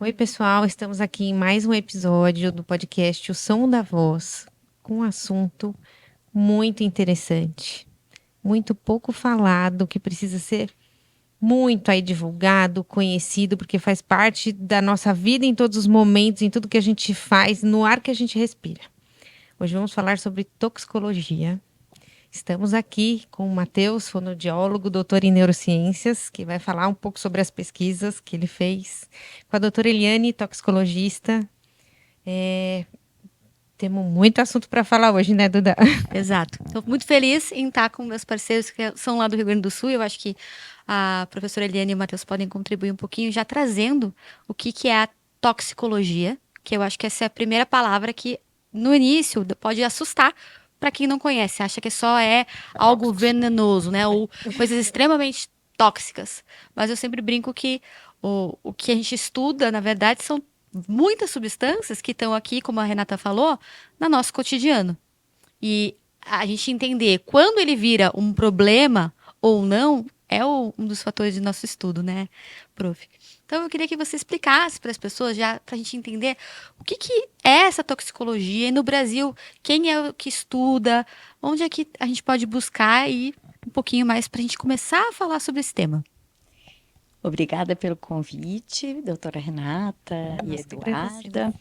Oi, pessoal, estamos aqui em mais um episódio do podcast O Som da Voz, com um assunto muito interessante, muito pouco falado, que precisa ser muito aí divulgado, conhecido, porque faz parte da nossa vida em todos os momentos, em tudo que a gente faz, no ar que a gente respira. Hoje vamos falar sobre toxicologia. Estamos aqui com o Matheus, fonoaudiólogo, doutor em neurociências, que vai falar um pouco sobre as pesquisas que ele fez. Com a doutora Eliane, toxicologista. Temos muito assunto para falar hoje, né, Duda? Exato. Estou muito feliz em estar com meus parceiros que são lá do Rio Grande do Sul. Eu acho que a professora Eliane e o Matheus podem contribuir um pouquinho, já trazendo o que é a toxicologia, que eu acho que essa é a primeira palavra que, no início, pode assustar para quem não conhece. Acha que só é algo venenoso, né? Ou coisas extremamente tóxicas. Mas eu sempre brinco que o que a gente estuda, na verdade, são muitas substâncias que estão aqui, como a Renata falou, no nosso cotidiano. E a gente entender quando ele vira um problema ou não é um dos fatores do nosso estudo, né, prof? Então eu queria que você explicasse para as pessoas, já para a gente entender o que é essa toxicologia e no Brasil, quem é o que estuda, onde é que a gente pode buscar e um pouquinho mais para a gente começar a falar sobre esse tema. Obrigada pelo convite, doutora Renata e Nós que agradecemos. Eduarda.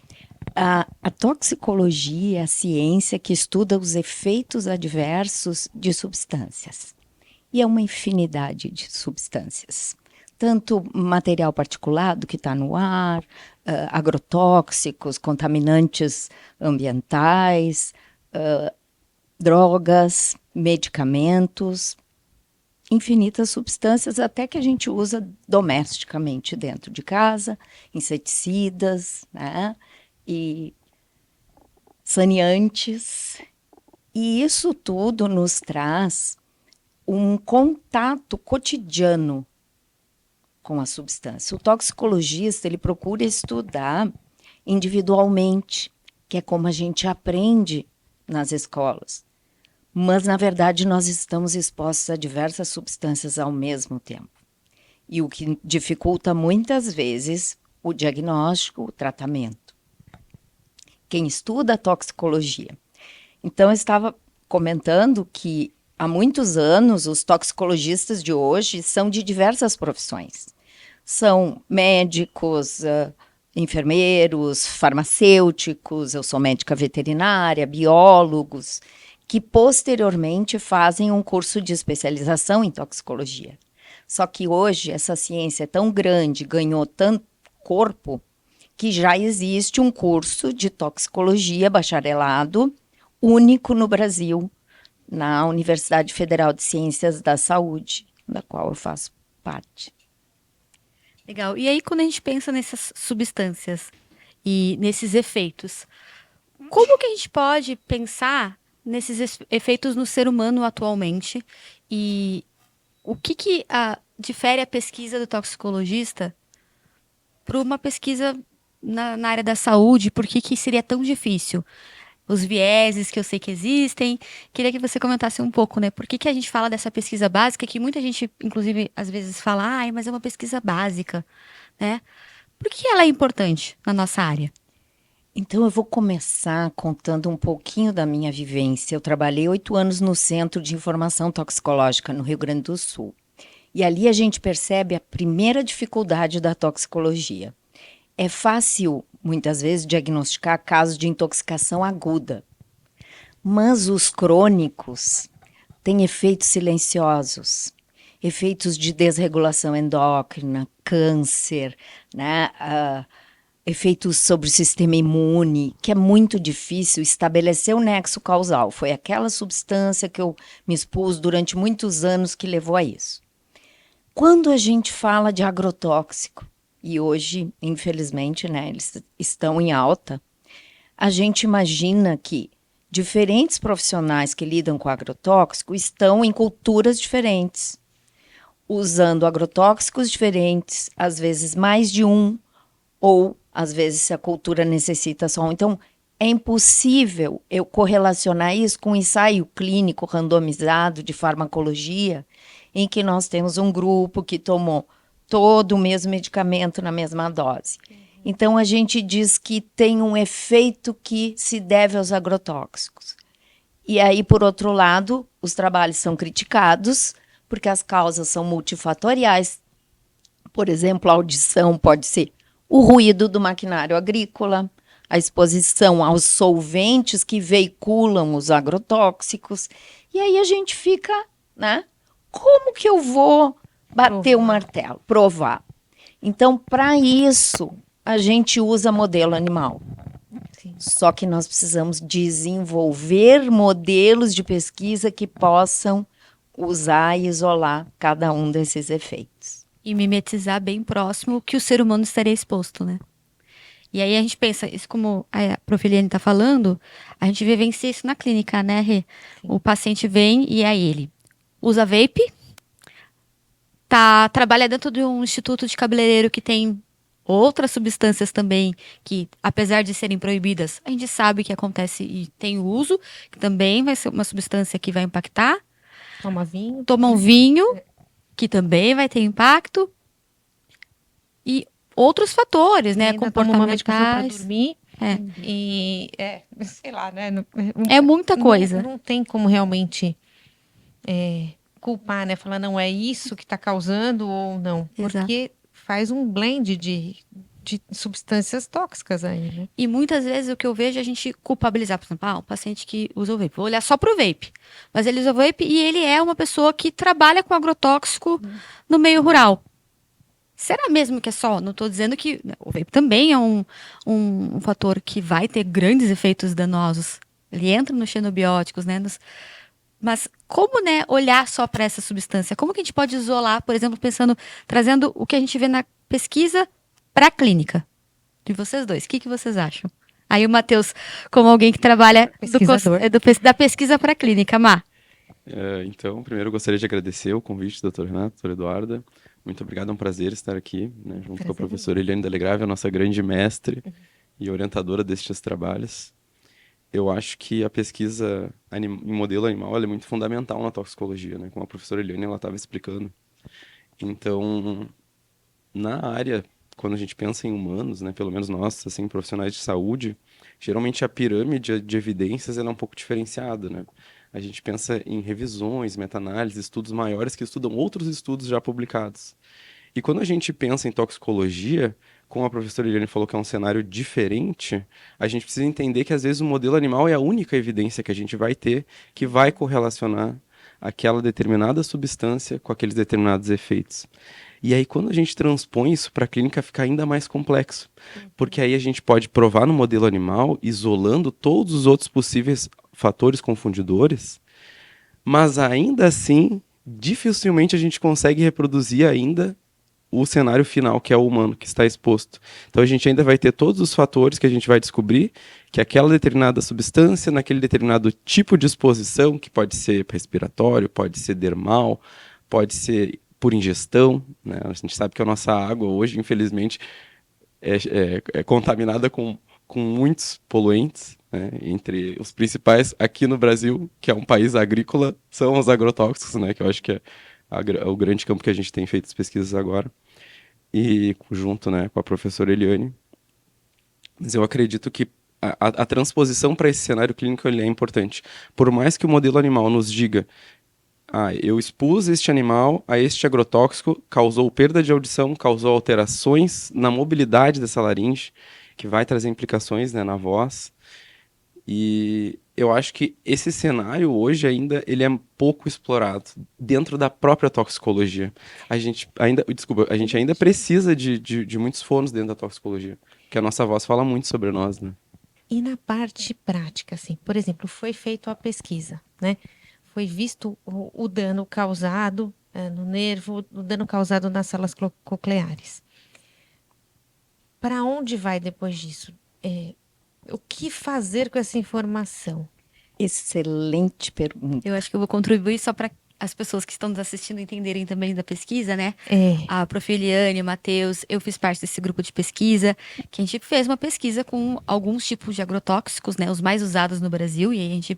A toxicologia é a ciência que estuda os efeitos adversos de substâncias. E é uma infinidade de substâncias. Tanto material particulado que está no ar, agrotóxicos, contaminantes ambientais, drogas, medicamentos, infinitas substâncias até que a gente usa domesticamente dentro de casa, inseticidas, né? E saneantes. E isso tudo nos traz um contato cotidiano com a substância. O toxicologista, ele procura estudar individualmente, que é como a gente aprende nas escolas. Mas, na verdade, nós estamos expostos a diversas substâncias ao mesmo tempo. E o que dificulta muitas vezes o diagnóstico, o tratamento. Quem estuda a toxicologia. Então, eu estava comentando que há muitos anos os toxicologistas de hoje são de diversas profissões. São médicos, enfermeiros, farmacêuticos, eu sou médica veterinária, biólogos, que posteriormente fazem um curso de especialização em toxicologia. Só que hoje essa ciência é tão grande, ganhou tanto corpo, que já existe um curso de toxicologia bacharelado único no Brasil, na Universidade Federal de Ciências da Saúde, da qual eu faço parte. Legal. E aí, quando a gente pensa nessas substâncias e nesses efeitos, como que a gente pode pensar nesses efeitos no ser humano atualmente? E o que difere a pesquisa do toxicologista para uma pesquisa na área da saúde? Por que seria tão difícil? Os vieses que eu sei que existem. Queria que você comentasse um pouco, né? Por que a gente fala dessa pesquisa básica, que muita gente, inclusive, às vezes fala, ai, mas é uma pesquisa básica, né? Por que ela é importante na nossa área? Então, eu vou começar contando um pouquinho da minha vivência. Eu trabalhei 8 anos no Centro de Informação Toxicológica, no Rio Grande do Sul. E ali a gente percebe a primeira dificuldade da toxicologia. É fácil, muitas vezes, diagnosticar casos de intoxicação aguda, mas os crônicos têm efeitos silenciosos, efeitos de desregulação endócrina, câncer, né? Efeitos sobre o sistema imune, que é muito difícil estabelecer o nexo causal. Foi aquela substância que eu me expus durante muitos anos que levou a isso. Quando a gente fala de agrotóxico, e hoje, infelizmente, né, eles estão em alta, a gente imagina que diferentes profissionais que lidam com agrotóxico estão em culturas diferentes, usando agrotóxicos diferentes, às vezes mais de um, ou às vezes se a cultura necessita só um. Então, é impossível eu correlacionar isso com um ensaio clínico randomizado de farmacologia, em que nós temos um grupo que tomou todo o mesmo medicamento na mesma dose. Então, a gente diz que tem um efeito que se deve aos agrotóxicos. E aí, por outro lado, os trabalhos são criticados, porque as causas são multifatoriais. Por exemplo, a audição pode ser o ruído do maquinário agrícola, a exposição aos solventes que veiculam os agrotóxicos. E aí a gente fica, né? Como que eu vou bater o martelo? Provar. Então, para isso, a gente usa modelo animal. Sim. Só que nós precisamos desenvolver modelos de pesquisa que possam usar e isolar cada um desses efeitos. E mimetizar bem próximo o que o ser humano estaria exposto, né? E aí a gente pensa, isso como a Prof. Eliane está falando, a gente vivencia isso na clínica, né, Rê? O paciente vem e aí ele usa vape, trabalha dentro de um instituto de cabeleireiro que tem outras substâncias também, que apesar de serem proibidas, a gente sabe que acontece e tem o uso, que também vai ser uma substância que vai impactar. Toma vinho. Toma um vinho, que também vai ter impacto. E outros fatores, né? Ainda toma uma medicação para Comportamentais. dormir. É. E, sei lá, né? É muita coisa. Não tem como realmente culpar, né? Falar, não, é isso que está causando ou não. Exato. Porque faz um blend de substâncias tóxicas aí, né? E muitas vezes o que eu vejo é a gente culpabilizar, por exemplo, o paciente que usa o vape. Vou olhar só pro vape. Mas ele usa o vape e ele é uma pessoa que trabalha com agrotóxico no meio rural. Será mesmo que é só? Não estou dizendo que o vape também é um fator que vai ter grandes efeitos danosos. Ele entra nos xenobióticos, né? Mas como, né, olhar só para essa substância? Como que a gente pode isolar, por exemplo, trazendo o que a gente vê na pesquisa para a clínica? De vocês dois, o que vocês acham? Aí o Matheus, como alguém que trabalha da pesquisa para a clínica, Má. Então, primeiro eu gostaria de agradecer o convite, doutor Renato, doutora Eduarda. Muito obrigado, é um prazer estar aqui, né, junto com a professora Eliane Delegrave, a nossa grande mestre e orientadora destes trabalhos. Eu acho que a pesquisa em modelo animal ela é muito fundamental na toxicologia, né, como a professora Eliane estava explicando. Então, na área, quando a gente pensa em humanos, né, pelo menos nós, assim, profissionais de saúde, geralmente a pirâmide de evidências ela é um pouco diferenciada, né? A gente pensa em revisões, meta-análises, estudos maiores que estudam outros estudos já publicados. E quando a gente pensa em toxicologia, como a professora Eliane falou que é um cenário diferente, a gente precisa entender que às vezes o modelo animal é a única evidência que a gente vai ter que vai correlacionar aquela determinada substância com aqueles determinados efeitos. E aí, quando a gente transpõe isso para a clínica, fica ainda mais complexo. Porque aí a gente pode provar no modelo animal, isolando todos os outros possíveis fatores confundidores, mas ainda assim, dificilmente a gente consegue reproduzir ainda o cenário final, que é o humano, que está exposto. Então, a gente ainda vai ter todos os fatores que a gente vai descobrir que aquela determinada substância, naquele determinado tipo de exposição, que pode ser respiratório, pode ser dermal, pode ser por ingestão, né? A gente sabe que a nossa água hoje, infelizmente, é contaminada com muitos poluentes, né? Entre os principais aqui no Brasil, que é um país agrícola, são os agrotóxicos, né? Que eu acho que é o grande campo que a gente tem feito as pesquisas agora, e junto, né, com a professora Eliane. Mas eu acredito que a transposição para esse cenário clínico ele é importante. Por mais que o modelo animal nos diga eu expus este animal a este agrotóxico, causou perda de audição, causou alterações na mobilidade dessa laringe, que vai trazer implicações, né, na voz. E eu acho que esse cenário hoje ainda ele é pouco explorado dentro da própria toxicologia. A gente ainda precisa de muitos fonos dentro da toxicologia, porque a nossa voz fala muito sobre nós, né? E na parte prática, assim, por exemplo, foi feita a pesquisa, né? Foi visto o dano causado no nervo, o dano causado nas células cocleares. Para onde vai depois disso? O que fazer com essa informação? Excelente pergunta. Eu acho que eu vou contribuir só para as pessoas que estão nos assistindo entenderem também da pesquisa, né? A Prof. Eliane, Matheus, eu fiz parte desse grupo de pesquisa, que a gente fez uma pesquisa com alguns tipos de agrotóxicos, né? Os mais usados no Brasil, e aí a gente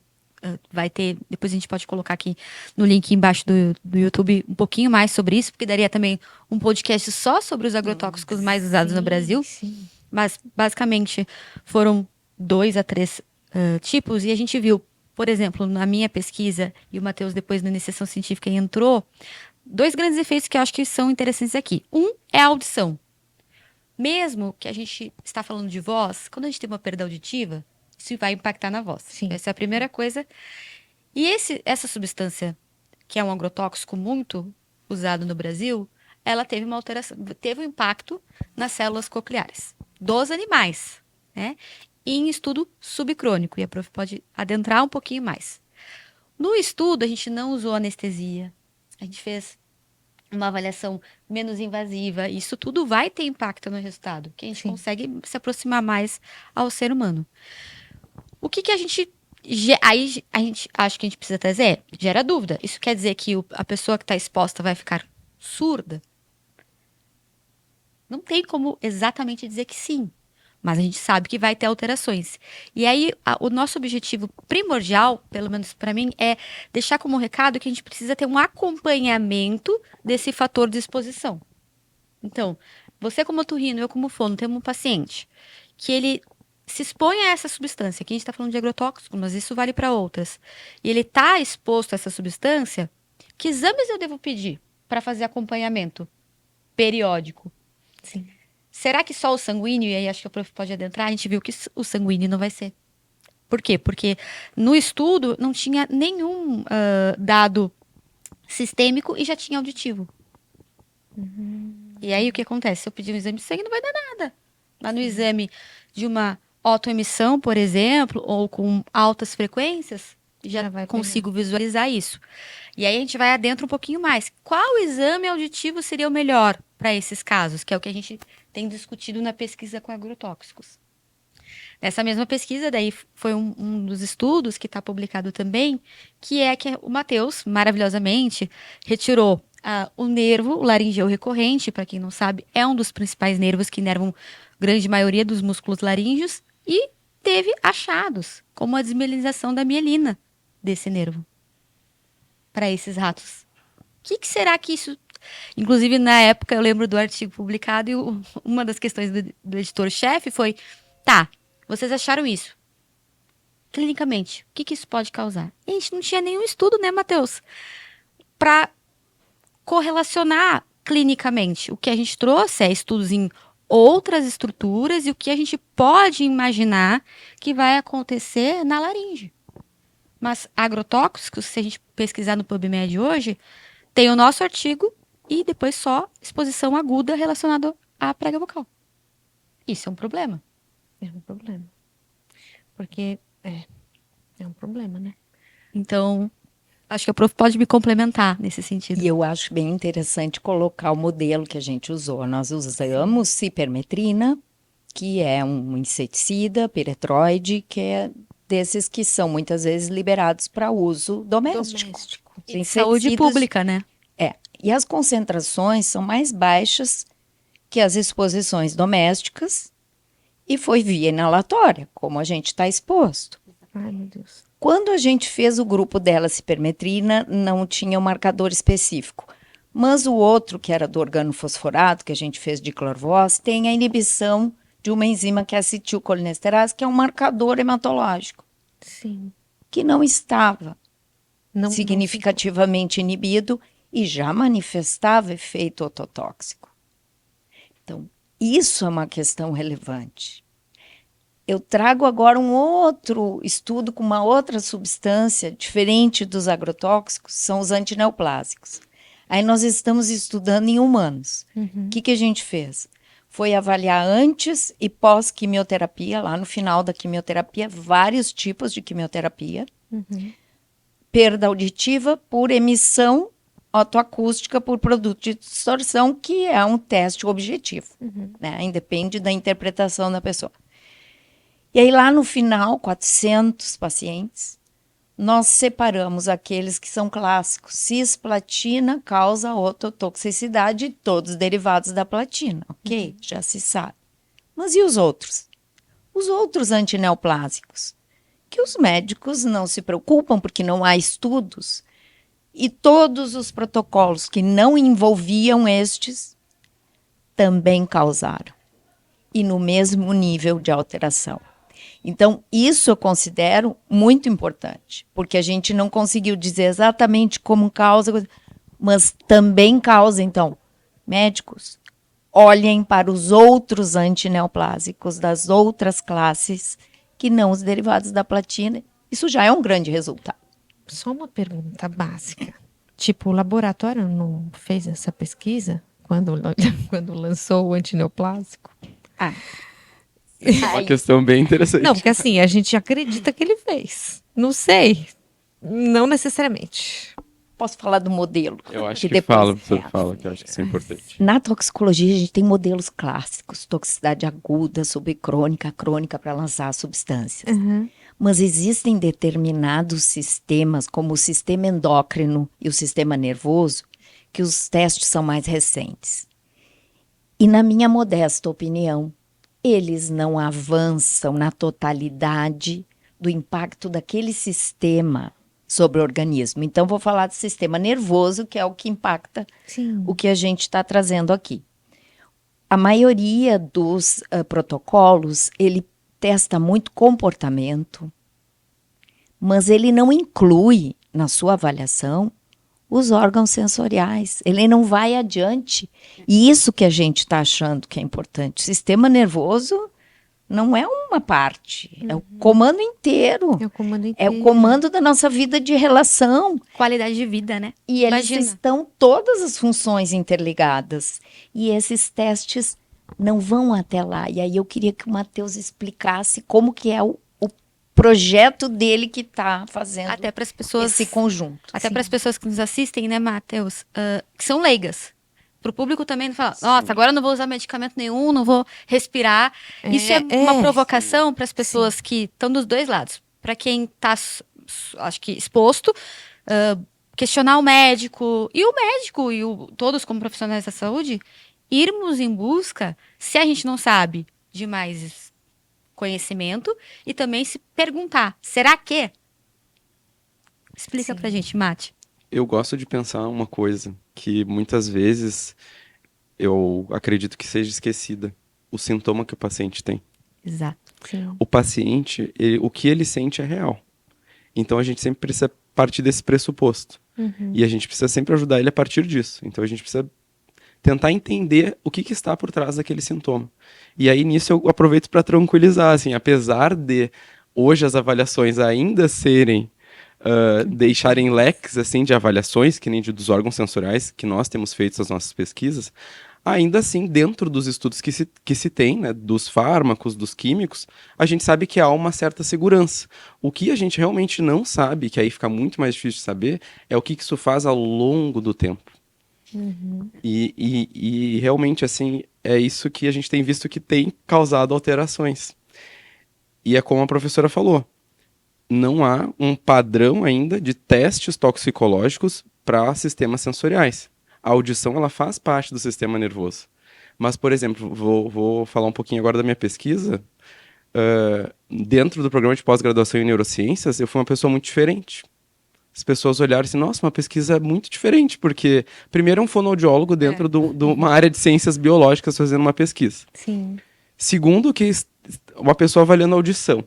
vai ter, depois a gente pode colocar aqui no link embaixo do YouTube um pouquinho mais sobre isso, porque daria também um podcast só sobre os agrotóxicos mais usados no Brasil. Sim. mas basicamente foram 2 a 3 tipos, e a gente viu, por exemplo, na minha pesquisa, e o Matheus depois na iniciação científica entrou, 2 grandes efeitos que eu acho que são interessantes aqui. Um é a audição. Mesmo que a gente está falando de voz, quando a gente tem uma perda auditiva, isso vai impactar na voz. Sim. Essa é a primeira coisa. E essa substância, que é um agrotóxico muito usado no Brasil, ela teve uma alteração, teve um impacto nas células cocleares dos animais, né? E em estudo subcrônico, e a prof pode adentrar um pouquinho mais. No estudo, a gente não usou anestesia, a gente fez uma avaliação menos invasiva, isso tudo vai ter impacto no resultado, que a gente Sim. consegue se aproximar mais ao ser humano. O que a gente aí a gente acho que a gente precisa trazer? Gera dúvida. Isso quer dizer que a pessoa que está exposta vai ficar surda? Não tem como exatamente dizer que sim, mas a gente sabe que vai ter alterações. E aí o nosso objetivo primordial, pelo menos para mim, é deixar como recado que a gente precisa ter um acompanhamento desse fator de exposição. Então, você como otorrino, eu como fono, temos um paciente que ele se expõe a essa substância. Aqui a gente está falando de agrotóxico, mas isso vale para outras. E ele está exposto a essa substância, que exames eu devo pedir para fazer acompanhamento periódico? Sim. Será que só o sanguíneo, e aí acho que o prof pode adentrar, a gente viu que o sanguíneo não vai ser. Por quê? Porque no estudo não tinha nenhum dado sistêmico e já tinha auditivo. E aí o que acontece? Se eu pedir um exame de sangue, não vai dar nada. Mas no exame de uma autoemissão, por exemplo, ou com altas frequências, já Já vai consigo visualizar isso. E aí a gente vai adentro um pouquinho mais. Qual exame auditivo seria o melhor para esses casos? Que é o que a gente tem discutido na pesquisa com agrotóxicos. Nessa mesma pesquisa, daí foi um dos estudos que está publicado também, que é que o Matheus, maravilhosamente, retirou o nervo, o laringeu recorrente, para quem não sabe, é um dos principais nervos que inervam grande maioria dos músculos laríngeos, e teve achados, como a desmielinização da mielina desse nervo para esses ratos. O que será que isso... Inclusive, na época, eu lembro do artigo publicado e uma das questões do editor-chefe foi, tá, vocês acharam isso. Clinicamente, o que isso pode causar? E a gente não tinha nenhum estudo, né, Matheus? Para correlacionar clinicamente. O que a gente trouxe é estudos em outras estruturas e o que a gente pode imaginar que vai acontecer na laringe. Mas agrotóxicos, se a gente pesquisar no PubMed hoje, tem o nosso artigo e depois só exposição aguda relacionada à prega vocal. Isso é um problema. É um problema. Porque é um problema, né? Então, acho que o prof pode me complementar nesse sentido. E eu acho bem interessante colocar o modelo que a gente usou. Nós usamos cipermetrina, que é um inseticida, piretroide, que é desses que são muitas vezes liberados para uso doméstico. E saúde pública, né? E as concentrações são mais baixas que as exposições domésticas e foi via inalatória, como a gente está exposto. Ai, meu Deus. Quando a gente fez o grupo dela, cipermetrina, não tinha um marcador específico. Mas o outro, que era do organofosforato, que a gente fez de clorvós, tem a inibição de uma enzima que é a acetilcolinesterase, que é um marcador hematológico, Sim. que não estava Não, significativamente inibido e já manifestava efeito ototóxico. Então, isso é uma questão relevante. Eu trago agora um outro estudo com uma outra substância diferente dos agrotóxicos, são os antineoplásicos. Aí nós estamos estudando em humanos. O que a gente fez? Foi avaliar antes e pós-quimioterapia, lá no final da quimioterapia, vários tipos de quimioterapia. Perda auditiva por emissão otoacústica por produto de distorção, que é um teste objetivo, né? Independe da interpretação da pessoa. E aí lá no final, 400 pacientes, nós separamos aqueles que são clássicos. Cisplatina causa ototoxicidade, todos derivados da platina, ok? Já se sabe. Mas e os outros? Os outros antineoplásicos, que os médicos não se preocupam porque não há estudos, e todos os protocolos que não envolviam estes também causaram. e no mesmo nível de alteração. Então, isso eu considero muito importante, porque a gente não conseguiu dizer exatamente como causa, mas também causa, então, médicos, olhem para os outros antineoplásicos das outras classes, que não os derivados da platina. Isso já é um grande resultado. Só uma pergunta básica. Tipo, o laboratório não fez essa pesquisa quando lançou o antineoplásico? É uma questão bem interessante. Não, porque assim, a gente acredita que ele fez. Não sei. Não necessariamente. Posso falar do modelo? Eu acho que depois- fala, professor, fala, que eu acho que isso é importante. Na toxicologia, a gente tem modelos clássicos, toxicidade aguda, subcrônica, crônica, para lançar substâncias. Mas existem determinados sistemas, como o sistema endócrino e o sistema nervoso, que os testes são mais recentes. E, na minha modesta opinião, eles não avançam na totalidade do impacto daquele sistema sobre o organismo. Então, vou falar do sistema nervoso, que é o que impacta Sim. o que a gente está trazendo aqui. A maioria dos protocolos, ele testa muito comportamento, mas ele não inclui na sua avaliação os órgãos sensoriais. Ele não vai adiante. E isso que a gente está achando que é importante. O sistema nervoso não é uma parte, é o comando inteiro. É o comando É inteiro. o comando da nossa vida de relação. Qualidade de vida, né? E eles Imagina. estão todas as funções interligadas. E esses testes não vão até lá. E aí eu queria que o Matheus explicasse como que é o projeto dele que está fazendo Até para as pessoas. esse conjunto. Até para as pessoas que nos assistem, né, Matheus? Que são leigas. Para o público também não fala, nossa, agora eu não vou usar medicamento nenhum, não vou respirar. Isso é uma provocação para as pessoas que estão dos dois lados. Para quem está, acho que, exposto, questionar o médico e todos como profissionais da saúde, irmos em busca, se a gente não sabe, de mais conhecimento e também se perguntar, será que? Explica pra gente, Mate. Eu gosto de pensar uma coisa que muitas vezes eu acredito que seja esquecida. O sintoma que o paciente tem. Exato. Sim. O paciente, o que ele sente é real. Então a gente sempre precisa partir desse pressuposto. E a gente precisa sempre ajudar ele a partir disso. Então a gente precisa tentar entender o que está por trás daquele sintoma. E aí nisso eu aproveito para tranquilizar, assim, apesar de hoje as avaliações ainda serem deixarem leques assim de avaliações, que nem dos órgãos sensoriais que nós temos feito as nossas pesquisas, ainda assim, dentro dos estudos que se tem, né, dos fármacos, dos químicos, a gente sabe que há uma certa segurança. O que a gente realmente não sabe, que aí fica muito mais difícil de saber, é o que isso faz ao longo do tempo. E realmente, assim, é isso que a gente tem visto que tem causado alterações. E é como a professora falou, não há um padrão ainda de testes toxicológicos para sistemas sensoriais. A audição, ela faz parte do sistema nervoso. Mas, por exemplo, vou falar um pouquinho agora da minha pesquisa. Dentro do programa de pós-graduação em neurociências, eu fui uma pessoa muito diferente. As pessoas olharam assim, nossa, uma pesquisa muito diferente, porque primeiro é um fonoaudiólogo dentro de uma área de ciências biológicas fazendo uma pesquisa. Sim. Segundo, que uma pessoa avaliando a audição,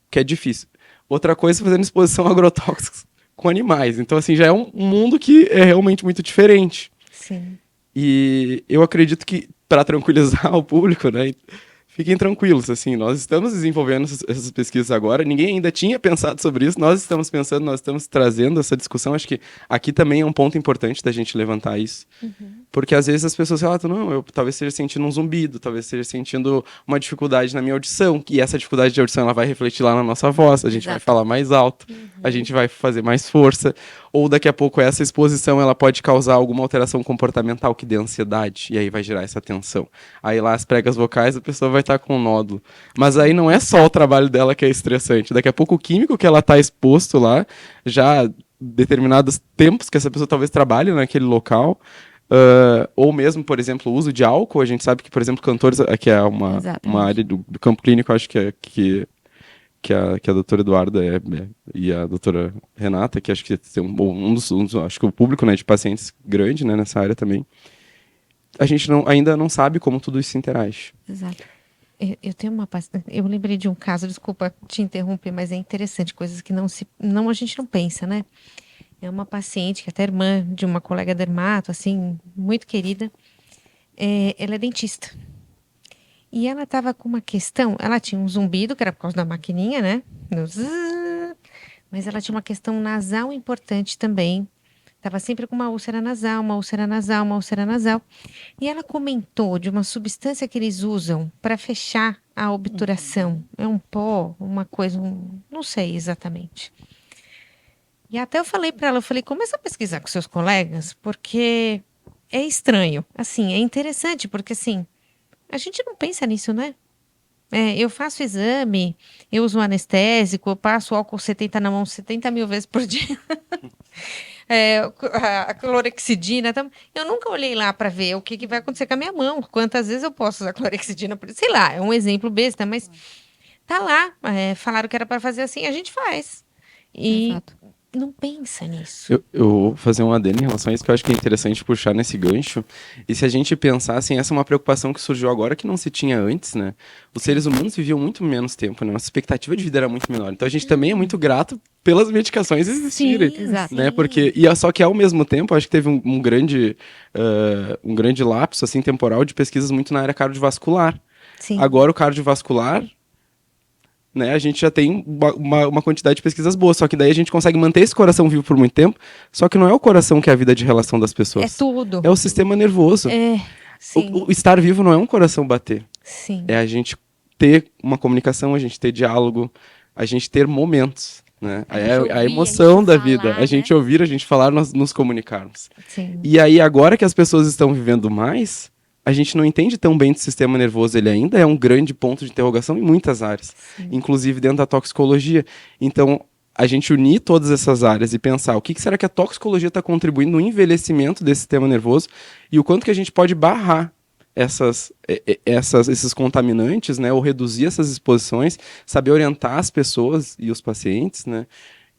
que é difícil. Outra coisa, fazendo exposição a agrotóxicos com animais. Então, assim, já é um mundo que é realmente muito diferente. Sim. E eu acredito que, para tranquilizar o público, né, fiquem tranquilos, assim, nós estamos desenvolvendo essas pesquisas agora, ninguém ainda tinha pensado sobre isso, nós estamos pensando, nós estamos trazendo essa discussão, acho que aqui também é um ponto importante da gente levantar isso, porque às vezes as pessoas relatam, não, eu talvez esteja sentindo um zumbido, talvez esteja sentindo uma dificuldade na minha audição, e essa dificuldade de audição ela vai refletir lá na nossa voz, a gente vai falar mais alto, a gente vai fazer mais força, ou daqui a pouco essa exposição ela pode causar alguma alteração comportamental que dê ansiedade, e aí vai gerar essa tensão. Aí lá as pregas vocais a pessoa vai estar com um nódulo. Mas aí não é só o trabalho dela que é estressante. Daqui a pouco o químico que ela está exposto lá, já determinados tempos que essa pessoa talvez trabalhe naquele local, ou mesmo, por exemplo, o uso de álcool. A gente sabe que, por exemplo, cantores, que é uma área do campo clínico, acho que a doutora Eduarda e a doutora Renata, que acho que tem acho que o público, né, de pacientes grande, né, nessa área também. A gente ainda não sabe como tudo isso se interage. Exato. Eu tenho uma paciente, eu lembrei de um caso, desculpa te interromper, mas é interessante, coisas que não a gente não pensa, né? É uma paciente que é até irmã de uma colega dermato, assim, muito querida. Ela é dentista. E ela estava com uma questão, ela tinha um zumbido, que era por causa da maquininha, né? No zzz, mas ela tinha uma questão nasal importante também. Estava sempre com uma úlcera nasal, uma úlcera nasal, uma úlcera nasal. E ela comentou de uma substância que eles usam para fechar a obturação. É um pó, uma coisa, não sei exatamente. E até eu falei para ela, eu falei, começa a pesquisar com seus colegas, porque é estranho. Assim, é interessante, porque assim, a gente não pensa nisso, né? Eu faço exame, eu uso um anestésico, eu passo álcool 70 na mão 70 mil vezes por dia. A clorexidina. Eu nunca olhei lá para ver o que vai acontecer com a minha mão. Quantas vezes eu posso usar clorexidina? Sei lá, é um exemplo besta, mas tá lá. Falaram que era para fazer assim, a gente faz. E Exato. não pensa nisso. Eu vou fazer um adendo em relação a isso, que eu acho que é interessante puxar nesse gancho. E se a gente pensar, assim, essa é uma preocupação que surgiu agora que não se tinha antes, né? Os seres humanos viviam muito menos tempo, né? Nossa expectativa de vida era muito menor. Então a gente também é muito grato pelas medicações existirem, exato. né? Porque, só que ao mesmo tempo, acho que teve um grande lapso, assim, temporal de pesquisas muito na área cardiovascular. Sim. Agora o cardiovascular, né, a gente já tem uma quantidade de pesquisas boas, só que daí a gente consegue manter esse coração vivo por muito tempo, só que não é o coração que é a vida de relação das pessoas. É tudo. É o sistema nervoso. Sim. O estar vivo não é um coração bater. Sim. É a gente ter uma comunicação, a gente ter diálogo, a gente ter momentos, né? É ouvir, a emoção a gente da falar, vida. A gente né? ouvir, a gente falar, nós nos comunicarmos. Sim. E aí, agora que as pessoas estão vivendo mais, a gente não entende tão bem do sistema nervoso. Ele ainda é um grande ponto de interrogação em muitas áreas, inclusive dentro da toxicologia. Então, a gente unir todas essas áreas e pensar o que será que a toxicologia está contribuindo no envelhecimento desse sistema nervoso e o quanto que a gente pode barrar esses contaminantes, né, ou reduzir essas exposições, saber orientar as pessoas e os pacientes, né,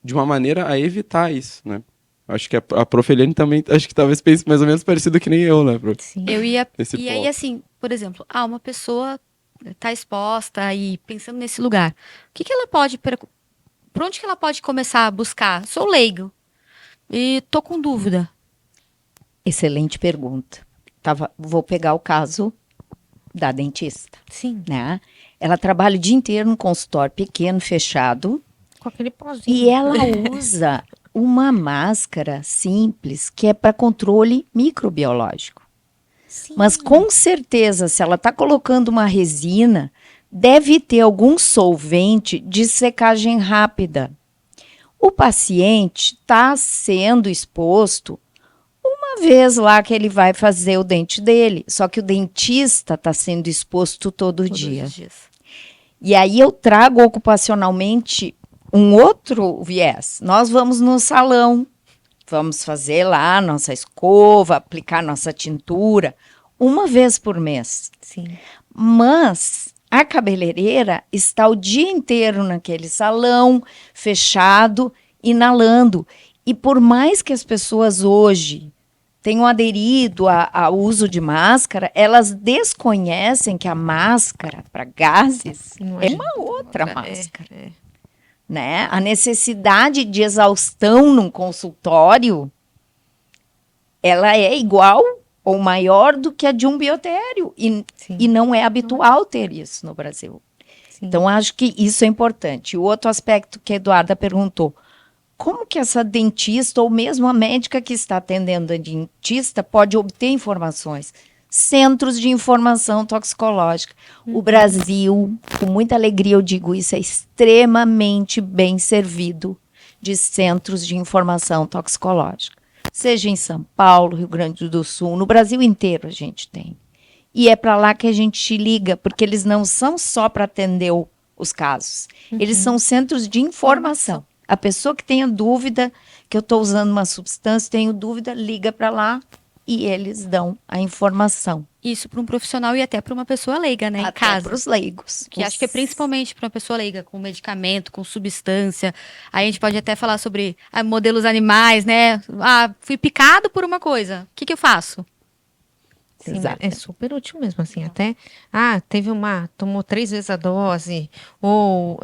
de uma maneira a evitar isso, né. Acho que a Prof. Eliane também, acho que talvez pense mais ou menos parecido que nem eu, né, Prof? Sim. Eu ia. Esse E aí, ponto. assim, por exemplo, uma pessoa está exposta e pensando nesse lugar. O que ela pode. Por onde que ela pode começar a buscar? Sou leigo e tô com dúvida. Excelente pergunta. Vou pegar o caso da dentista, Sim. né? Ela trabalha o dia inteiro num consultório pequeno, fechado, Com aquele pozinho. e ela usa uma máscara simples que é para controle microbiológico. Sim. Mas com certeza, se ela está colocando uma resina, deve ter algum solvente de secagem rápida. O paciente está sendo exposto uma vez lá que ele vai fazer o dente dele, só que o dentista está sendo exposto todo Todos dia. os dias. E aí eu trago ocupacionalmente um outro viés. Nós vamos no salão, vamos fazer lá nossa escova, aplicar nossa tintura, uma vez por mês. Sim. Mas a cabeleireira está o dia inteiro naquele salão, fechado, inalando. E por mais que as pessoas hoje tenham aderido ao uso de máscara, elas desconhecem que a máscara para gases Não é é uma outra outra, máscara. Né? A necessidade de exaustão num consultório, ela é igual ou maior do que a de um biotério. Sim. E não é habitual ter isso no Brasil. Sim. Então, acho que isso é importante. O outro aspecto que a Eduarda perguntou, como que essa dentista ou mesmo a médica que está atendendo a dentista pode obter informações? Centros de informação toxicológica. O Brasil, com muita alegria eu digo isso, é extremamente bem servido de centros de informação toxicológica. Seja em São Paulo, Rio Grande do Sul, no Brasil inteiro a gente tem. E é para lá que a gente liga, porque eles não são só para atender os casos. Eles são centros de informação. A pessoa que tenha dúvida, que eu estou usando uma substância, tenho dúvida, liga para lá e eles dão a informação. Isso para um profissional e até para uma pessoa leiga, né? Em Até casa. para os leigos. Que acho que é principalmente para uma pessoa leiga, com medicamento, com substância. Aí a gente pode até falar sobre modelos animais, né? Fui picado por uma coisa. O que eu faço? Sim, mas Exato. é super útil mesmo, assim, até, tomou 3 vezes a dose, ou,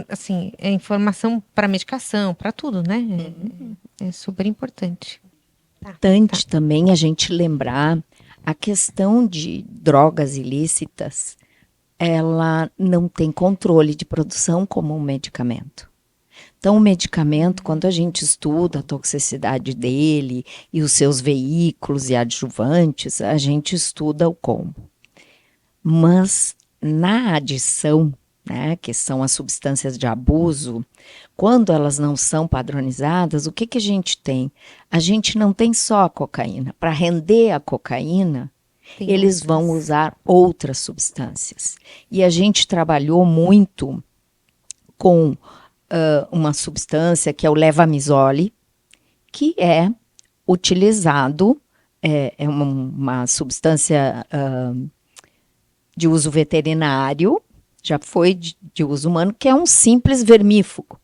assim, é informação para medicação, para tudo, né? É super importante. Tá. Importante também a gente lembrar a questão de drogas ilícitas, ela não tem controle de produção como um medicamento. Então, o medicamento, quando a gente estuda a toxicidade dele e os seus veículos e adjuvantes, a gente estuda o combo. Mas na adição, né, que são as substâncias de abuso, quando elas não são padronizadas, o que, que a gente tem? A gente não tem só a cocaína. Para render a cocaína, Tem eles outras. vão usar outras substâncias. E a gente trabalhou muito com uma substância que é o levamisole, que é utilizado, é uma substância de uso veterinário, já foi de uso humano, que é um simples vermífugo,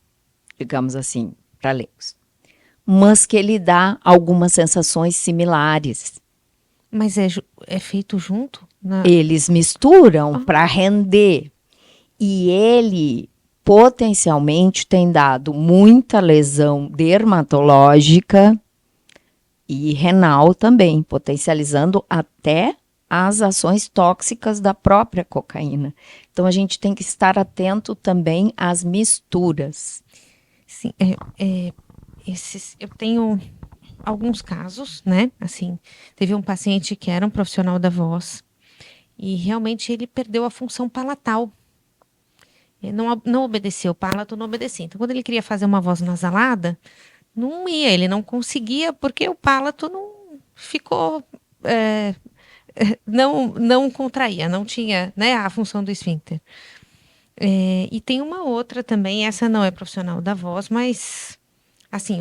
digamos assim, para leigos. Mas que ele dá algumas sensações similares. Mas é feito junto? Eles misturam para render. E ele potencialmente tem dado muita lesão dermatológica e renal também, potencializando até as ações tóxicas da própria cocaína. Então a gente tem que estar atento também às misturas. Sim, eu tenho alguns casos, né? Assim, teve um paciente que era um profissional da voz e realmente ele perdeu a função palatal. Ele não obedeceu, o palato não obedecia. Então, quando ele queria fazer uma voz nasalada, não ia, ele não conseguia porque o palato não ficou, não contraía, não tinha, né, a função do esfíncter. E tem uma outra também, essa não é profissional da voz, mas assim,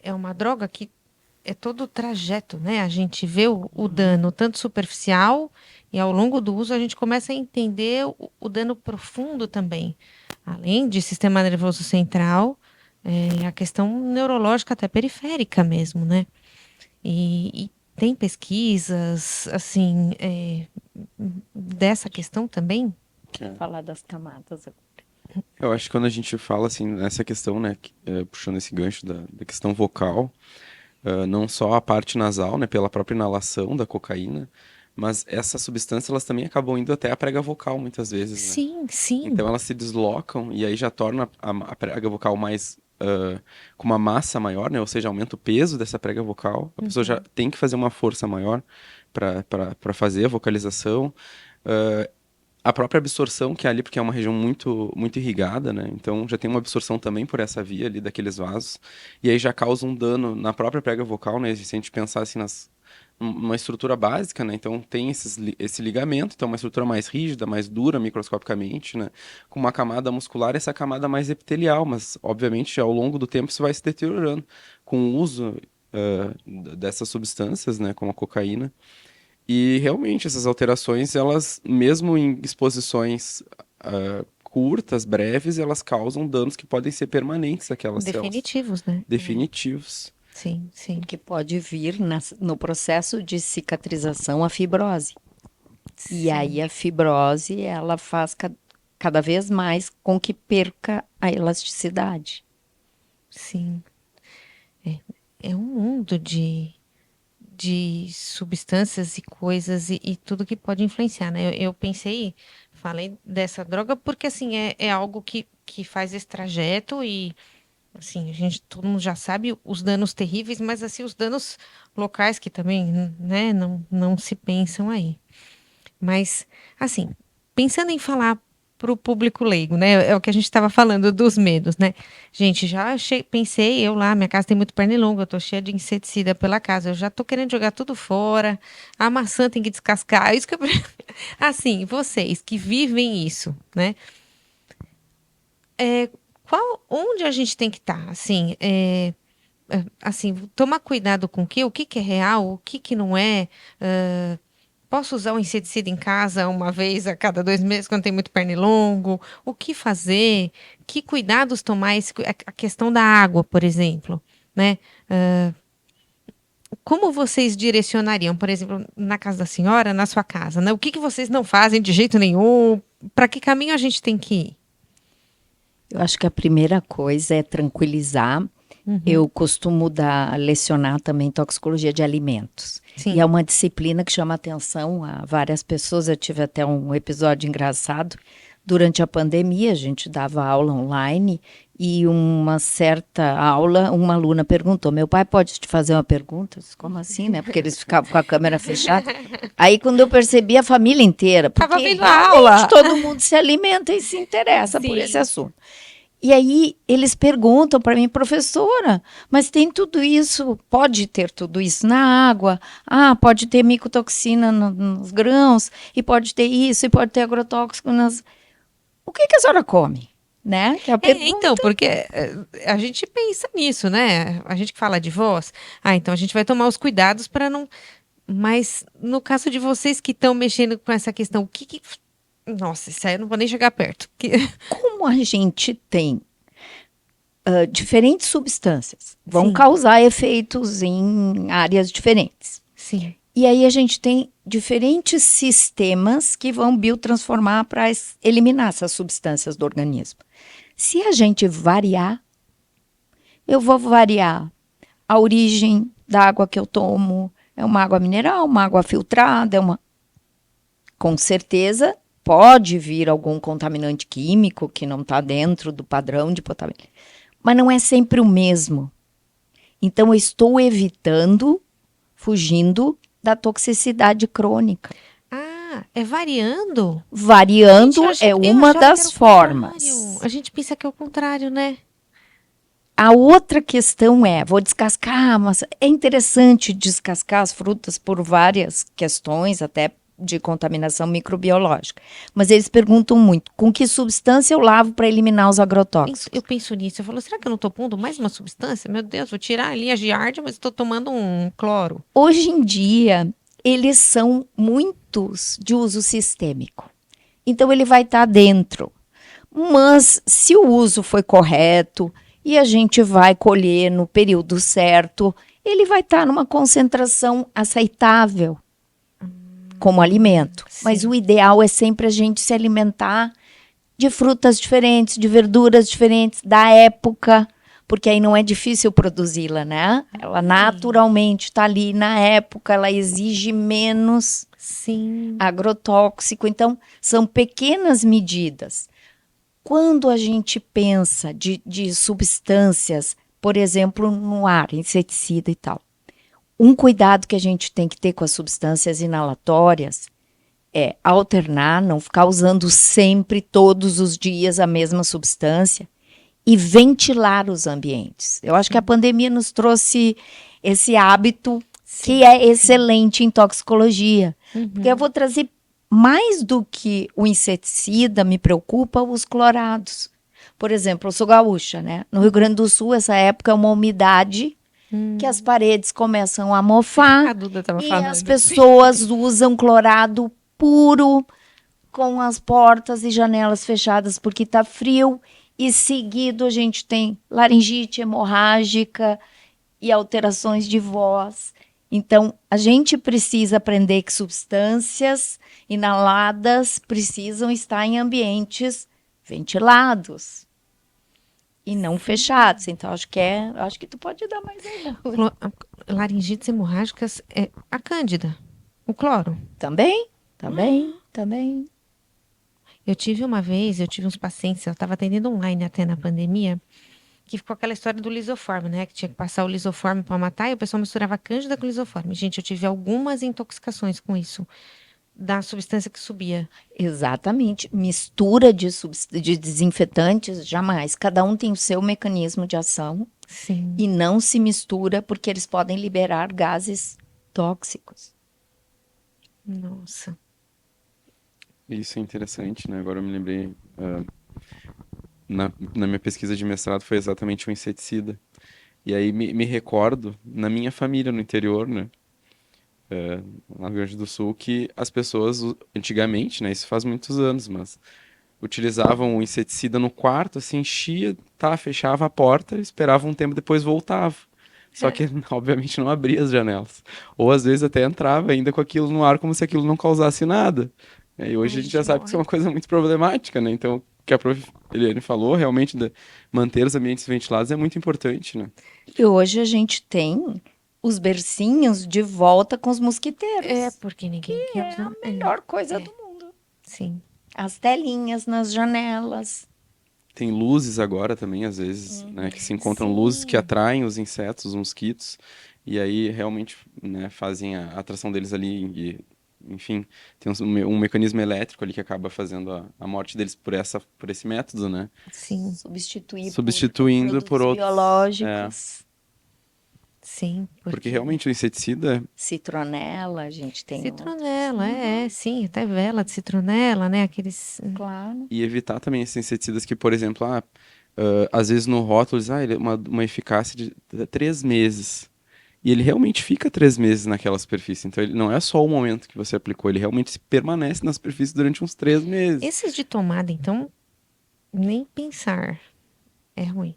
é uma droga que é todo o trajeto, né? A gente vê o dano tanto superficial e ao longo do uso a gente começa a entender o dano profundo também. Além de sistema nervoso central, a questão neurológica até periférica mesmo, né? E tem pesquisas, assim, dessa questão também? Falar das camadas. Eu acho que quando a gente fala assim nessa questão, né, puxando esse gancho da questão vocal, não só a parte nasal, né, pela própria inalação da cocaína, mas essas substâncias elas também acabam indo até a prega vocal muitas vezes, né? Sim, sim. Então elas se deslocam e aí já torna a prega vocal mais com uma massa maior, né? Ou seja, aumenta o peso dessa prega vocal. A pessoa já tem que fazer uma força maior para fazer a vocalização. A própria absorção que é ali, porque é uma região muito, muito irrigada, né? Então já tem uma absorção também por essa via ali daqueles vasos. E aí já causa um dano na própria prega vocal, né? Se a gente pensar assim numa estrutura básica, né? Então tem esse ligamento, então uma estrutura mais rígida, mais dura microscopicamente, né? Com uma camada muscular, essa camada mais epitelial, mas obviamente ao longo do tempo isso vai se deteriorando com o uso dessas substâncias, né? Como a cocaína. E realmente essas alterações, elas, mesmo em exposições curtas, breves, elas causam danos que podem ser permanentes àquelas células. Definitivos, né? Definitivos. Sim, sim. Que pode vir no processo de cicatrização a fibrose. E aí a fibrose, ela faz cada vez mais com que perca a elasticidade. Sim. É um mundo de substâncias e coisas e tudo que pode influenciar, né? Eu falei dessa droga porque, assim, é algo que faz esse trajeto e, assim, todo mundo já sabe os danos terríveis, mas, assim, os danos locais que também, né, não se pensam aí. Mas, assim, pensando em falar para o público leigo, né? É o que a gente estava falando dos medos, né? Gente, pensei, eu lá, minha casa tem muito pernilongo, eu tô cheia de inseticida pela casa, eu já tô querendo jogar tudo fora, a maçã tem que descascar, isso que eu... Assim, vocês que vivem isso, né? Onde a gente tem que estar? Assim, tomar cuidado com o que é real, o que não é. Posso usar o inseticida em casa uma vez a cada 2 meses quando tem muito pernilongo? O que fazer? Que cuidados tomar? A questão da água, por exemplo, né? como vocês direcionariam, por exemplo, na casa da senhora, na sua casa, né? O que vocês não fazem de jeito nenhum? Para que caminho a gente tem que ir? Eu acho que a primeira coisa é tranquilizar. Eu costumo lecionar também toxicologia de alimentos. Sim. E é uma disciplina que chama atenção a várias pessoas. Eu tive até um episódio engraçado. Durante a pandemia, a gente dava aula online e uma certa aula, uma aluna perguntou, meu pai pode te fazer uma pergunta? Eu disse, como assim, né? Porque eles ficavam com a câmera fechada. Aí, quando eu percebi, a família inteira, porque Tava vendo a realmente aula. todo mundo se alimenta e se interessa por Sim. esse assunto. E aí eles perguntam para mim, professora, mas tem tudo isso, pode ter tudo isso na água, pode ter micotoxina nos grãos, e pode ter isso, e pode ter agrotóxico nas... O que a senhora come? Né? Que é a pergunta. Então, porque a gente pensa nisso, né? A gente que fala de voz, então a gente vai tomar os cuidados para não... Mas no caso de vocês que estão mexendo com essa questão, o que... Nossa, isso aí eu não vou nem chegar perto. Como a gente tem diferentes substâncias, vão Sim. causar efeitos em áreas diferentes. Sim. E aí a gente tem diferentes sistemas que vão biotransformar para eliminar essas substâncias do organismo. Se a gente variar, eu vou variar a origem da água que eu tomo, é uma água mineral, uma água filtrada, com certeza pode vir algum contaminante químico que não está dentro do padrão de potabilidade, mas não é sempre o mesmo. Então eu estou evitando, fugindo da toxicidade crônica. É variando? Variando Gente, é uma das formas. A gente pensa que é o contrário, né? A outra questão vou descascar, mas é interessante descascar as frutas por várias questões, até de contaminação microbiológica. Mas eles perguntam muito, com que substância eu lavo para eliminar os agrotóxicos? Eu penso nisso, eu falo, será que eu não estou pondo mais uma substância? Meu Deus, vou tirar ali a giardia, mas estou tomando um cloro. Hoje em dia, eles são muitos de uso sistêmico. Então, ele vai estar dentro. Mas, se o uso foi correto e a gente vai colher no período certo, ele vai estar numa concentração aceitável como alimento. Sim. Mas o ideal é sempre a gente se alimentar de frutas diferentes, de verduras diferentes, da época, porque aí não é difícil produzi-la, né? Ela naturalmente está ali na época, ela exige menos agrotóxico. Então, são pequenas medidas. Quando a gente pensa de substâncias, por exemplo, no ar, inseticida e tal, um cuidado que a gente tem que ter com as substâncias inalatórias é alternar, não ficar usando sempre, todos os dias, a mesma substância e ventilar os ambientes. Eu acho que a pandemia nos trouxe esse hábito que é excelente em toxicologia. Porque eu vou trazer mais do que o inseticida, me preocupa os clorados. Por exemplo, eu sou gaúcha, né? No Rio Grande do Sul, essa época é uma umidade que as paredes começam a mofar A Duda tava e falando. as pessoas usam clorado puro com as portas e janelas fechadas porque está frio e seguido a gente tem laringite hemorrágica e alterações de voz. Então, a gente precisa aprender que substâncias inaladas precisam estar em ambientes ventilados e não fechados. Então, acho que tu pode dar mais aí. Laringites hemorrágicas é a cândida, o cloro. Também. Eu tive uns pacientes, eu estava atendendo online até na pandemia, que ficou aquela história do lisoforme, né? Que tinha que passar o lisoforme para matar e o pessoal misturava cândida com lisoforme. Gente, eu tive algumas intoxicações com isso, da substância que subia. Exatamente. Mistura de desinfetantes, jamais. Cada um tem o seu mecanismo de ação. Sim. E não se mistura porque eles podem liberar gases tóxicos. Nossa. Isso é interessante, né? Agora eu me lembrei, na minha pesquisa de mestrado foi exatamente um inseticida. E aí me recordo, na minha família no interior, né? Lá no Rio Grande do Sul, que as pessoas, antigamente, né? Isso faz muitos anos, mas utilizavam o inseticida no quarto, assim, enchia, fechava a porta, esperava um tempo, depois voltava. Só que, obviamente, não abria as janelas. Ou, às vezes, até entrava ainda com aquilo no ar como se aquilo não causasse nada. E hoje Ai, a gente já sabe que isso é morre. uma coisa muito problemática, né? Então, o que a prof. Eliane falou, realmente, manter os ambientes ventilados é muito importante, né? E hoje a gente tem os bercinhos de volta com os mosquiteiros. Porque ninguém quer É a usar. melhor coisa do mundo. Sim. As telinhas nas janelas. Tem luzes agora também, às vezes, né? Que se encontram luzes que Sim. atraem os insetos, os mosquitos, e aí realmente, né, fazem a atração deles ali e, enfim, tem um mecanismo elétrico ali que acaba fazendo a morte deles por esse método, né? Sim. Substituir Substituindo por produtos outros. biológicos. Sim. Porque realmente o inseticida, Citronela, a gente tem Citronela, sim, até vela de citronela, né? Aqueles. claro. e evitar também esses inseticidas que, por exemplo, às vezes no rótulo diz, ele é uma eficácia de 3 meses. E ele realmente fica 3 meses naquela superfície. Então, ele não é só o momento que você aplicou, ele realmente permanece na superfície durante uns 3 meses. Esses de tomada, então, nem pensar. É ruim.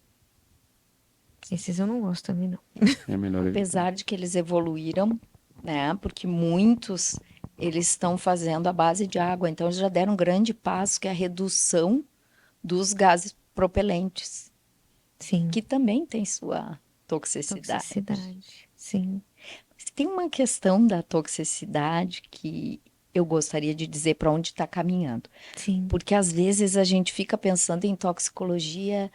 Esses eu não gosto também, não. É melhor evitar. Apesar de que eles evoluíram, né? Porque muitos eles estão fazendo a base de água, então eles já deram um grande passo que é a redução dos gases propelentes, Sim. que também tem sua toxicidade. Toxicidade. Sim. Tem uma questão da toxicidade que eu gostaria de dizer para onde está caminhando. Sim. Porque às vezes a gente fica pensando em toxicologia,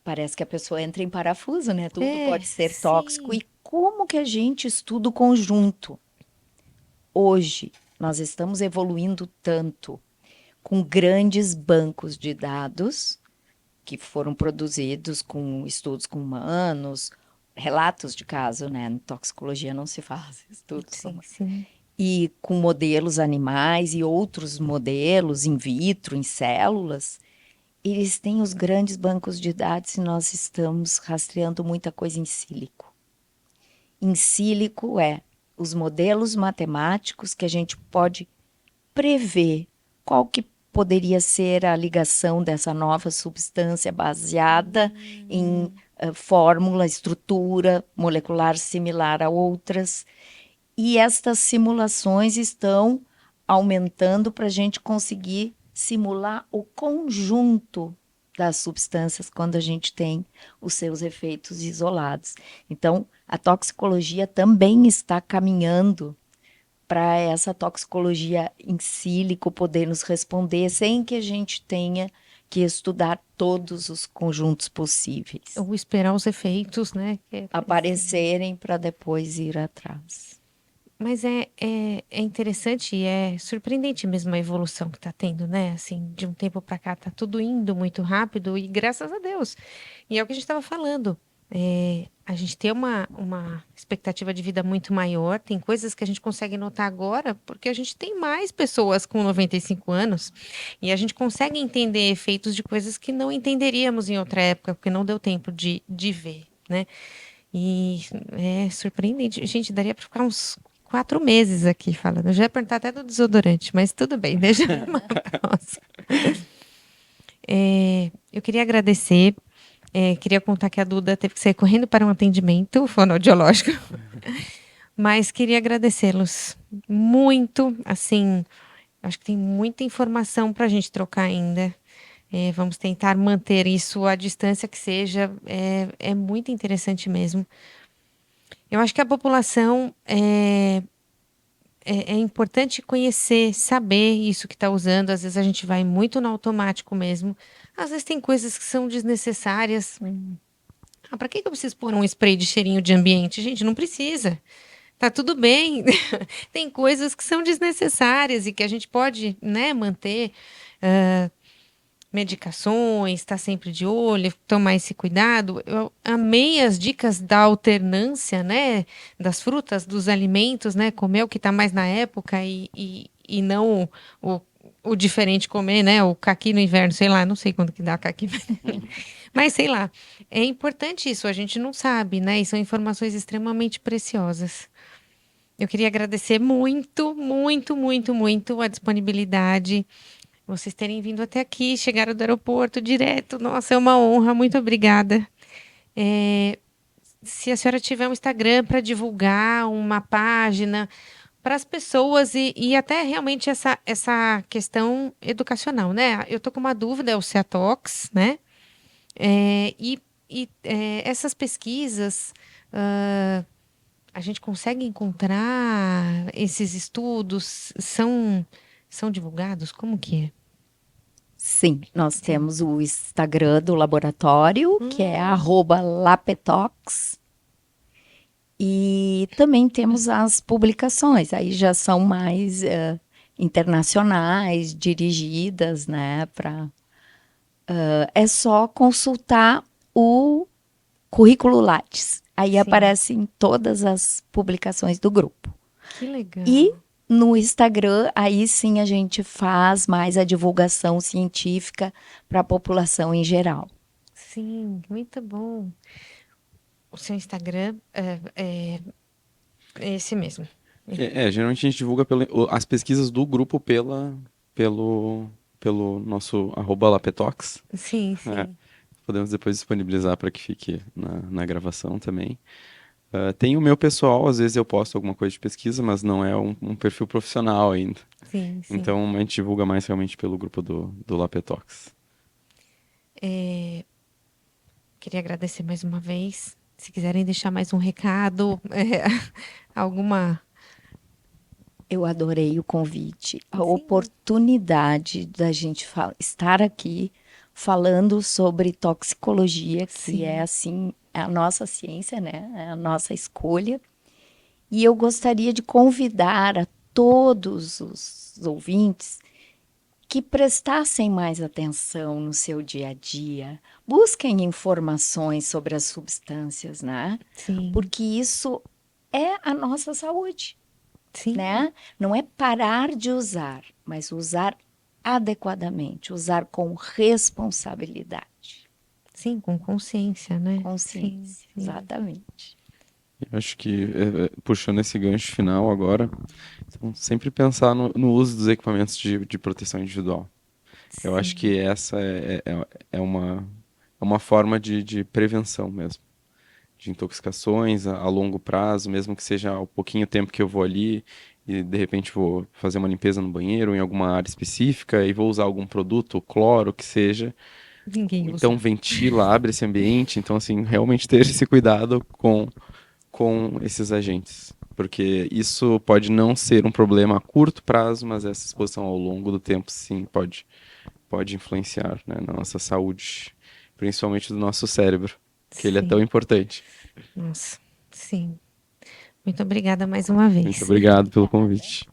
parece que a pessoa entra em parafuso, né? Tudo pode ser sim. tóxico. E como que a gente estuda o conjunto? Hoje, nós estamos evoluindo tanto com grandes bancos de dados que foram produzidos com estudos com humanos, relatos de caso, né? Em toxicologia não se faz estudos com Sim, sim. e com modelos animais e outros modelos in vitro, em células, eles têm os grandes bancos de dados e nós estamos rastreando muita coisa em sílico. Em sílico é os modelos matemáticos que a gente pode prever qual que poderia ser a ligação dessa nova substância baseada em fórmula, estrutura molecular similar a outras. E estas simulações estão aumentando para a gente conseguir simular o conjunto das substâncias quando a gente tem os seus efeitos isolados. Então, a toxicologia também está caminhando para essa toxicologia em sílico poder nos responder sem que a gente tenha que estudar todos os conjuntos possíveis, Ou esperar os efeitos, né? aparecerem para depois ir atrás. Mas é interessante e é surpreendente mesmo a evolução que está tendo, né? Assim, de um tempo para cá tá tudo indo muito rápido e graças a Deus. E é o que a gente estava falando. A gente tem uma expectativa de vida muito maior, tem coisas que a gente consegue notar agora, porque a gente tem mais pessoas com 95 anos e a gente consegue entender efeitos de coisas que não entenderíamos em outra época, porque não deu tempo de ver, né? E é surpreendente. Gente, daria para ficar uns 4 meses aqui falando. Eu já ia perguntar até do desodorante, mas tudo bem, deixa uma próxima. Eu queria agradecer. Queria contar que a Duda teve que sair correndo para um atendimento fonoaudiológico. Mas queria agradecê-los muito. Assim, acho que tem muita informação para a gente trocar ainda. Vamos tentar manter isso à distância que seja. É muito interessante mesmo. Eu acho que a população é importante conhecer, saber isso que está usando. Às vezes a gente vai muito no automático mesmo. Às vezes tem coisas que são desnecessárias. Para que eu preciso pôr um spray de cheirinho de ambiente? Gente, não precisa. Tá tudo bem. Tem coisas que são desnecessárias e que a gente pode, né, manter. Medicações, estar sempre de olho, tomar esse cuidado. Eu amei as dicas da alternância, né, das frutas, dos alimentos, né, comer o que está mais na época e não o diferente comer, né, o caqui no inverno, sei lá, não sei quando que dá caqui, mas sei lá. É importante isso, a gente não sabe, né, e são informações extremamente preciosas. Eu queria agradecer muito, muito, muito, muito a disponibilidade. Vocês terem vindo até aqui, chegaram do aeroporto direto. Nossa, é uma honra. Muito obrigada. se a senhora tiver um Instagram para divulgar uma página para as pessoas e até realmente essa questão educacional, né? Eu tô com uma dúvida, é o Ceatox, né? É, essas pesquisas, a gente consegue encontrar esses estudos, são divulgados? Como que é? Sim, nós Sim. temos o Instagram do laboratório, que é @lapetox. E também temos as publicações, aí já são mais internacionais, dirigidas, né, para é só consultar o currículo Lattes. Aí Sim. aparecem todas as publicações do grupo. Que E legal. no Instagram, aí sim a gente faz mais a divulgação científica para a população em geral. Sim, muito bom. O seu Instagram é esse mesmo. Geralmente a gente divulga as pesquisas do grupo pelo, pelo nosso @lapetox. Sim, É, sim. podemos depois disponibilizar para que fique na gravação também. Tem o meu pessoal, às vezes eu posto alguma coisa de pesquisa, mas não é um perfil profissional ainda. Sim, sim. Então a gente divulga mais realmente pelo grupo do Lapetox. Queria agradecer mais uma vez. Se quiserem deixar mais um recado, alguma. Eu adorei o convite, a Sim, oportunidade da gente estar aqui falando sobre toxicologia, que é sim. assim, é a nossa ciência, né? É a nossa escolha. E eu gostaria de convidar a todos os ouvintes que prestassem mais atenção no seu dia a dia, busquem informações sobre as substâncias, né? Sim, Porque isso é a nossa saúde, sim, né? Não é parar de usar, mas usar adequadamente, usar com responsabilidade, sim, com consciência, né? Sim, consciência, sim. exatamente. Eu acho que, puxando esse gancho final agora, então, sempre pensar no uso dos equipamentos de proteção individual. Eu acho Sim, que essa é uma forma de prevenção mesmo, de intoxicações a longo prazo, mesmo que seja o pouquinho tempo que eu vou ali e de repente vou fazer uma limpeza no banheiro em alguma área específica e vou usar algum produto, cloro, que seja. ninguém Então usa. ventila, abre esse ambiente. Então, assim, realmente ter esse cuidado com esses agentes. Porque isso pode não ser um problema a curto prazo, mas essa exposição ao longo do tempo, sim, pode influenciar, né, na nossa saúde, principalmente do nosso cérebro, que ele é tão Sim, importante. nossa, sim. Muito obrigada mais uma Muito vez. obrigado pelo convite.